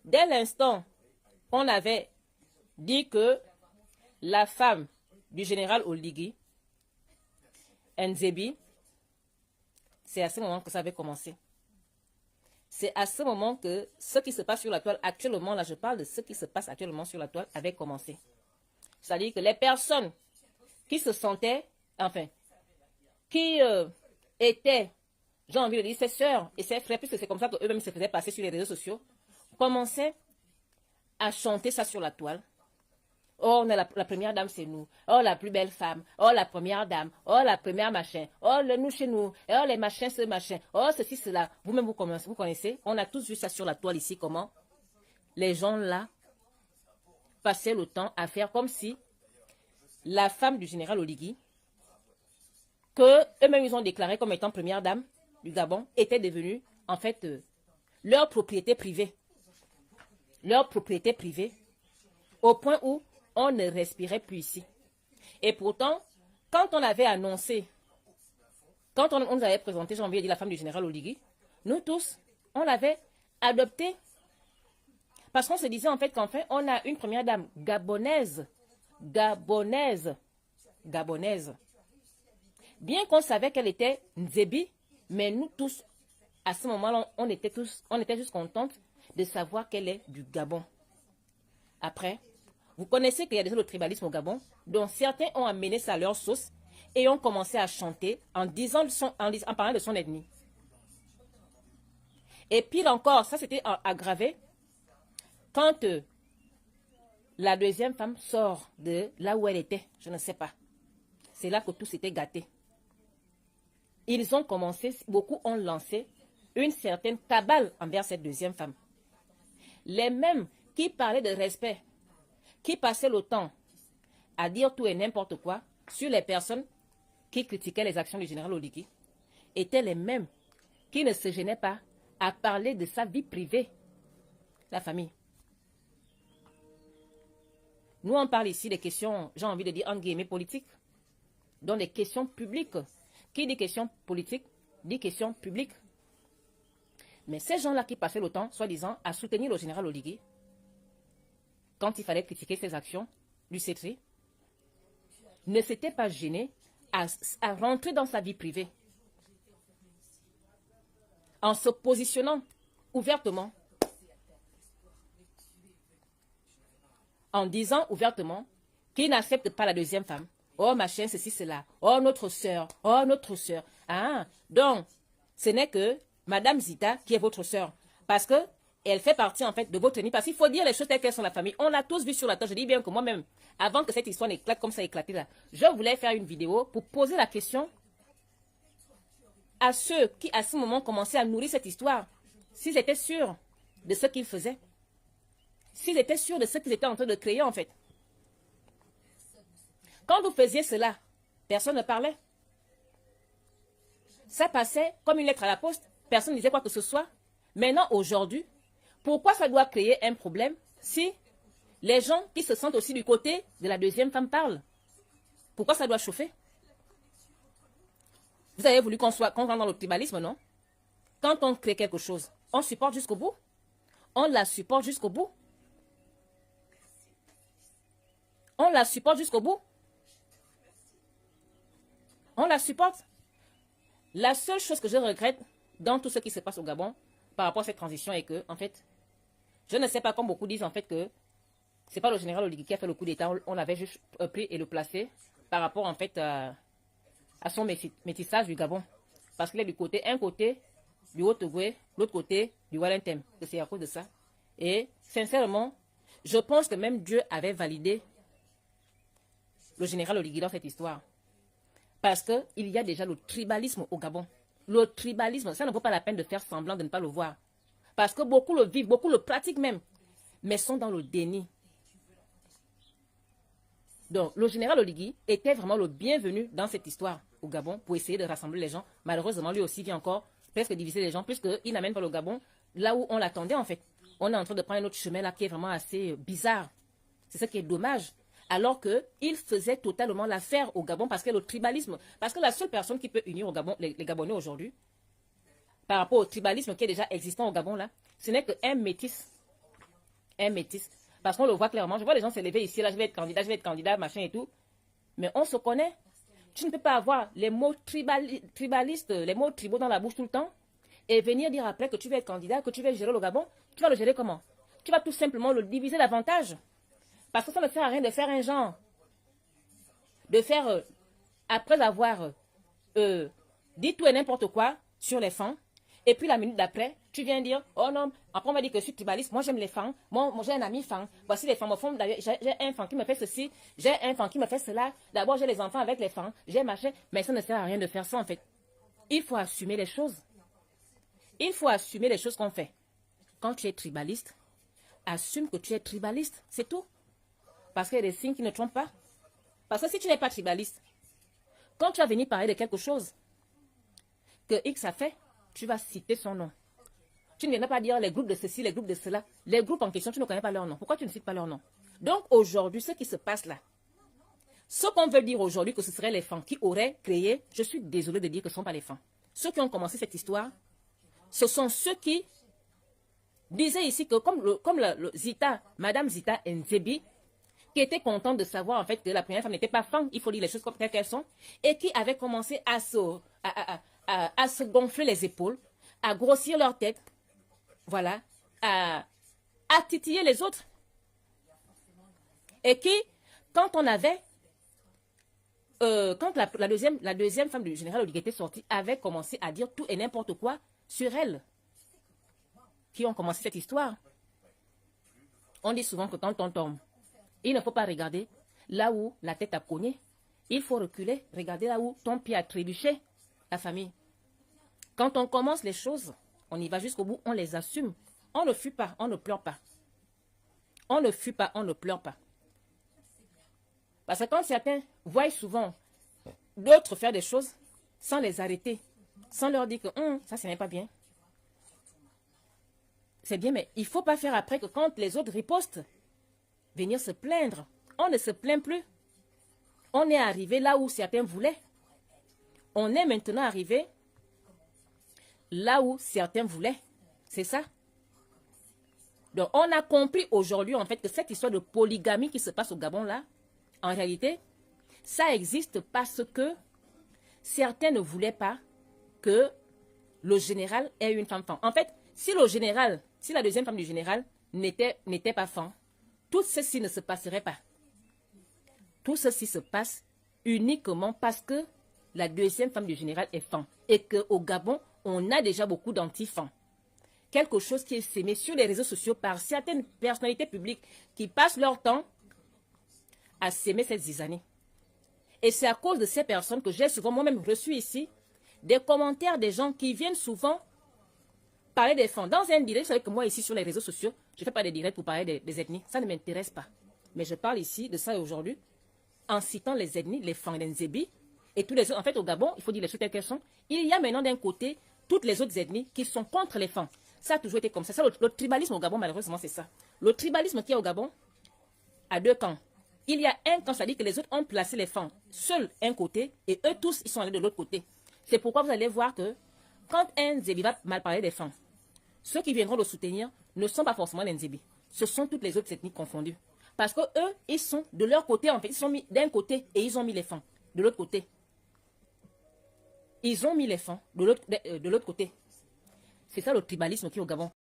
dès l'instant, on avait dit que la femme du général Oligui, Nzebi, c'est à ce moment que ça avait commencé. C'est à ce moment que ce qui se passe sur la toile actuellement, là je parle de ce qui se passe actuellement sur la toile, avait commencé. C'est-à-dire que les personnes qui se sentaient, enfin, qui étaient, j'ai envie de dire, ses sœurs et ses frères, puisque c'est comme ça qu'eux-mêmes se faisaient passer sur les réseaux sociaux, commençaient à chanter ça sur la toile. Oh, on a la première dame, c'est nous. Oh, la plus belle femme. Oh, la première dame. Oh, la première machin. Oh, le nous chez nous. Oh, les machins, ce machin. Oh, ceci, cela. Vous-même, vous connaissez. On a tous vu ça sur la toile ici, comment les gens là passaient le temps à faire comme si la femme du général Oligui, que eux-mêmes ils ont déclaré comme étant première dame du Gabon, était devenue, en fait, leur propriété privée. Leur propriété privée. Au point où on ne respirait plus ici. Et pourtant, quand on avait annoncé, quand on nous avait présenté, j'ai envie de dire, la femme du général Oligui, nous tous, on l'avait adoptée. Parce qu'on se disait en fait qu'en fait, on a une première dame gabonaise. Gabonaise. Gabonaise. Bien qu'on savait qu'elle était Nzebi, mais nous tous, à ce moment-là, on était juste contentes de savoir qu'elle est du Gabon. Après, vous connaissez qu'il y a déjà le tribalisme au Gabon, dont certains ont amené ça à leur sauce et ont commencé à chanter en parlant de son ethnie. Et pire encore, ça s'était aggravé quand la deuxième femme sort de là où elle était, je ne sais pas. C'est là que tout s'était gâté. Ils ont commencé, beaucoup ont lancé une certaine cabale envers cette deuxième femme. Les mêmes qui parlaient de respect, qui passaient le temps à dire tout et n'importe quoi sur les personnes qui critiquaient les actions du général Oligui, étaient les mêmes qui ne se gênaient pas à parler de sa vie privée, la famille. Nous, on parle ici des questions, j'ai envie de dire, entre guillemets, politiques, donc des questions publiques. Qui dit questions politiques, dit questions publiques. Mais ces gens-là qui passaient le temps, soi-disant, à soutenir le général Oligui, quand il fallait critiquer ses actions du CETRI, ne s'étaient pas gênés à rentrer dans sa vie privée en se positionnant ouvertement, en disant ouvertement qu'il n'accepte pas la deuxième femme. Oh, machin, ceci, cela. Oh, notre sœur. Oh, notre sœur. Ah, donc, ce n'est que Madame Zita qui est votre sœur. Parce que elle fait partie, en fait, de votre ethnie. Parce qu'il faut dire les choses telles qu'elles sont la famille. On l'a tous vu sur la table. Je dis bien que moi-même, avant que cette histoire n'éclate comme ça a éclaté là, je voulais faire une vidéo pour poser la question à ceux qui, à ce moment, commençaient à nourrir cette histoire. S'ils étaient sûrs de ce qu'ils faisaient. S'ils étaient sûrs de ce qu'ils étaient en train de créer, en fait. Quand vous faisiez cela, personne ne parlait. Ça passait comme une lettre à la poste. Personne ne disait quoi que ce soit. Maintenant, aujourd'hui, pourquoi ça doit créer un problème si les gens qui se sentent aussi du côté de la deuxième femme parlent? Pourquoi ça doit chauffer? Vous avez voulu qu'on rentre dans le tribalisme, non? Quand on crée quelque chose, on supporte jusqu'au bout. On la supporte jusqu'au bout. On la supporte jusqu'au bout. On la supporte. La seule chose que je regrette dans tout ce qui se passe au Gabon par rapport à cette transition est que, en fait, je ne sais pas, comme beaucoup disent, en fait, que c'est pas le général Oligui qui a fait le coup d'État, on l'avait juste pris et le placé par rapport, en fait, à son métissage du Gabon. Parce qu'il est un côté du Haut-Ogooué, l'autre côté du Wallentem. C'est à cause de ça. Et, sincèrement, je pense que même Dieu avait validé le général Oligui dans cette histoire. Parce qu'il y a déjà le tribalisme au Gabon. Le tribalisme, ça ne vaut pas la peine de faire semblant de ne pas le voir. Parce que beaucoup le vivent, beaucoup le pratiquent même, mais sont dans le déni. Donc, le général Oligui était vraiment le bienvenu dans cette histoire au Gabon pour essayer de rassembler les gens. Malheureusement, lui aussi vient encore presque diviser les gens, puisqu'il n'amène pas le Gabon là où on l'attendait en fait. On est en train de prendre un autre chemin là qui est vraiment assez bizarre. C'est ça qui est dommage. Alors qu'il faisait totalement l'affaire au Gabon parce que le tribalisme, parce que la seule personne qui peut unir au Gabon, les Gabonais aujourd'hui, par rapport au tribalisme qui est déjà existant au Gabon là, ce n'est qu'un métis. un métis. Parce qu'on le voit clairement. Je vois les gens se lever ici, là, je vais être candidat, machin et tout. Mais on se connaît. Tu ne peux pas avoir les mots tribalistes, les mots tribaux dans la bouche tout le temps et venir dire après que tu vas être candidat, que tu vas gérer le Gabon. Tu vas le gérer comment? Tu vas tout simplement le diviser davantage. Parce que ça ne sert à rien de faire un genre. De faire, après avoir dit tout et n'importe quoi sur les femmes, et puis la minute d'après, tu viens dire, oh non, après on m'a dit que je suis tribaliste, moi j'aime les femmes, moi j'ai un ami femme, voici les femmes au fond, j'ai un femme qui me fait ceci, j'ai un femme qui me fait cela, d'abord j'ai les enfants avec les femmes, j'ai machin, mais ça ne sert à rien de faire ça en fait. Il faut assumer les choses. Il faut assumer les choses qu'on fait. Quand tu es tribaliste, assume que tu es tribaliste, c'est tout. Parce qu'il y a des signes qui ne trompent pas. Parce que si tu n'es pas tribaliste, quand tu vas venir parler de quelque chose que X a fait, tu vas citer son nom. Tu ne viendras pas dire les groupes de ceci, les groupes de cela. Les groupes en question, tu ne connais pas leur nom. Pourquoi tu ne cites pas leur nom? Donc aujourd'hui, ce qui se passe là, ce qu'on veut dire aujourd'hui que ce seraient les femmes qui auraient créé, je suis désolée de dire que ce ne sont pas les femmes. Ceux qui ont commencé cette histoire, ce sont ceux qui disaient ici que comme Zita, Madame Zita Nzebi, qui était contente de savoir en fait que la première femme n'était pas femme, il faut dire les choses comme qu'elles sont, et qui avait commencé à se gonfler les épaules, à grossir leur tête, voilà, à titiller les autres. Et qui, quand on avait, quand la deuxième femme du général Oligui était sortie, avait commencé à dire tout et n'importe quoi sur elle, qui ont commencé cette histoire. On dit souvent que quand on tombe, il ne faut pas regarder là où la tête a cogné. Il faut reculer, regarder là où ton pied a trébuché, la famille. Quand on commence les choses, on y va jusqu'au bout, on les assume. On ne fuit pas, on ne pleure pas. On ne fuit pas, on ne pleure pas. Parce que quand certains voient souvent d'autres faire des choses sans les arrêter, sans leur dire que ça, ce n'est pas bien. C'est bien, mais il ne faut pas faire après que quand les autres ripostent, venir se plaindre. On ne se plaint plus. On est arrivé là où certains voulaient. On est maintenant arrivé là où certains voulaient. C'est ça. Donc, on a compris aujourd'hui, en fait, que cette histoire de polygamie qui se passe au Gabon, là, en réalité, ça existe parce que certains ne voulaient pas que le général ait une femme. En fait, si le général, si la deuxième femme du général n'était pas femme, tout ceci ne se passerait pas. Tout ceci se passe uniquement parce que la deuxième femme du général est femme. Et qu'au Gabon, on a déjà beaucoup d'anti-femmes. Quelque chose qui est sémé sur les réseaux sociaux par certaines personnalités publiques qui passent leur temps à s'aimer cette zizanie. Et c'est à cause de ces personnes que j'ai souvent moi-même reçu ici des commentaires des gens qui viennent souvent parler des femmes. Dans un direct, vous savez que moi ici sur les réseaux sociaux, je ne fais pas des directs pour parler des ethnies. Ça ne m'intéresse pas. Mais je parle ici de ça aujourd'hui en citant les ethnies, les femmes d'Nzebi et tous les autres. En fait, au Gabon, il faut dire les choses telles qu'elles sont. Il y a maintenant d'un côté toutes les autres ethnies qui sont contre les femmes. Ça a toujours été comme ça. Le tribalisme au Gabon, malheureusement, c'est ça. Le tribalisme qui est au Gabon a deux camps. Il y a un camp, c'est-à-dire que les autres ont placé les femmes seuls un côté et eux tous, ils sont allés de l'autre côté. C'est pourquoi vous allez voir que quand un Nzebi va mal parler des femmes, ceux qui viendront le soutenir ne sont pas forcément les Nzebi. Ce sont toutes les autres ethnies confondues. Parce que eux, ils sont de leur côté, en fait. Ils sont mis d'un côté et ils ont mis les femmes de l'autre côté. Ils ont mis les femmes de l'autre côté. C'est ça le tribalisme qui est au Gabon.